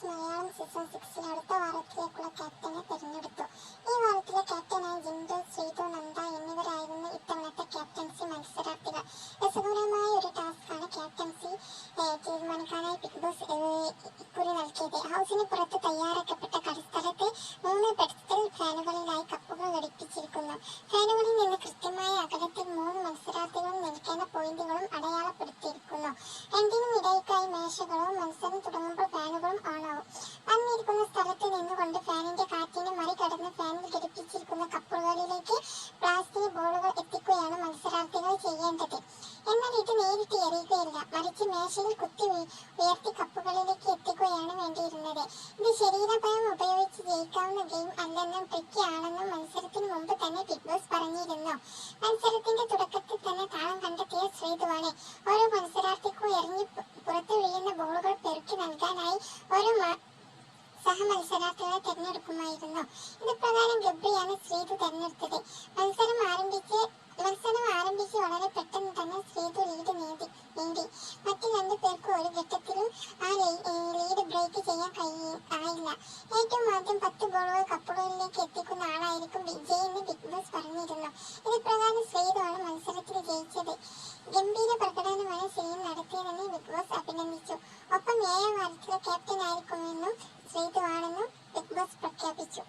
Malayalam season 6 അടുത്ത വാരത്തിലേക്കുള്ള ക്യാപ്റ്റനെ തിരഞ്ഞെടുത്തു. ഈ വാരത്തിലെ ക്യാപ്റ്റനായി ജിൻഡോ, ശ്രീതു, നന്ദ എന്നിവരായിരുന്നു ഇത്തവണത്തെ ക്യാപ്റ്റൻസി മത്സരാർത്ഥികൾ. രസകരമായ ഒരു ടാസ്കാണ് ക്യാപ്റ്റൻസി തീരുമാനിക്കാനായി ബിഗ് ബോസ് ഇക്കുറി നൽകിയത്. ഹൗസിന് പുറത്ത് തയ്യാറാക്കപ്പെട്ട കളിസ്ഥലത്ത് 3 പെഡസ്റ്റൽ ഫാനുകളിലായി കപ്പുകൾ ഘടിപ്പിച്ചിരിക്കുന്നു. ഫാനുകളിൽ നിന്ന് കൃത്യമായ അകലത്തിൽ 3 മത്സരാർത്ഥികളും നിൽക്കേണ്ട പോയിന്റുകളും അടയാളപ്പെടുത്തിയിരിക്കുന്നു. രണ്ടിനും ഇടയ്ക്കായി മേശകളോ മത്സരം തുടങ്ങുമ്പോൾ ഫാനുകളും ഓണാവും. വന്നിരിക്കുന്ന സ്ഥലത്ത് നിന്നുകൊണ്ട് ഫാനിന്റെ കാറ്റിനെ മറികടന്ന് ഫാനിൽ ഘടിപ്പിച്ചിരിക്കുന്ന കപ്പുകളിലേക്ക് പ്ലാസ്റ്റിക് ബോളുകൾ എത്തിക്കുകയാണ് മത്സരാർത്ഥികൾ ചെയ്യേണ്ടത്. എന്നാൽ ഇത് നേരിട്ട് എറിയുകയില്ല, മറിച്ച് മേശയിൽ കുത്തി ഉയർത്തി കപ്പുകളിലേക്ക് എത്തിക്കുകയാണ് വേണ്ടിയിരുന്നത്. ഇത് ശരീരബലം ഉപയോഗിച്ച് ജയിക്കാവുന്ന ഗെയിം അല്ലെന്നും ട്രിക്കി ആണെന്നും മത്സരത്തിന് മുമ്പ് തന്നെ ബിഗ് ബോസ് പറഞ്ഞിരുന്നു. മത്സരത്തിന്റെ തുടക്കത്തിൽ തന്നെ താളം കണ്ടെത്തിയ ശ്രീതുവാണ് ഓരോ മത്സരാർത്ഥിക്കും എറിഞ്ഞ് പുറത്തു വീഴുന്ന ബോളുകൾ പെറുക്കി നൽകാനായി ഓരോ സഹമത്സരാർത്ഥികളെ തെരഞ്ഞെടുക്കുമായിരുന്നു. ഇത് പ്രകാരം ഗബ്രിയാണ് ശ്രീതു തെരഞ്ഞെടുത്തത്. മത്സരം ആരംഭിച്ച് വളരെ പെട്ടെന്ന് തന്നെ ശ്രീതു ലീഡ് നേടി. മറ്റു 2 പേർക്ക് ഒരു ഘട്ടത്തിലും ആ ലീഡ് ബ്രേക്ക് ചെയ്യാൻ ആയില്ല. ഏറ്റവും ആദ്യം 10 ബോളുകൾ കപ്പുകളിലേക്ക് എത്തിക്കുന്ന ആളായിരിക്കും വിജയെന്ന് ബിഗ് ബോസ് പറഞ്ഞിരുന്നു. ഇത് പ്രകാരം ശ്രീതുവാണ് മത്സരത്തിൽ ജയിച്ചത്. ഗംഭീര പ്രകടനമാണ് ശ്രീതു നടത്തിയതെന്ന് ബിഗ് ബോസ് അഭിനന്ദിച്ചു. ഒപ്പം 7ാം വാരത്തിലെ ക്യാപ്റ്റനായിരിക്കുമെന്നും ശ്രീതുവാണെന്നും ബിഗ് ബോസ് പ്രഖ്യാപിച്ചു.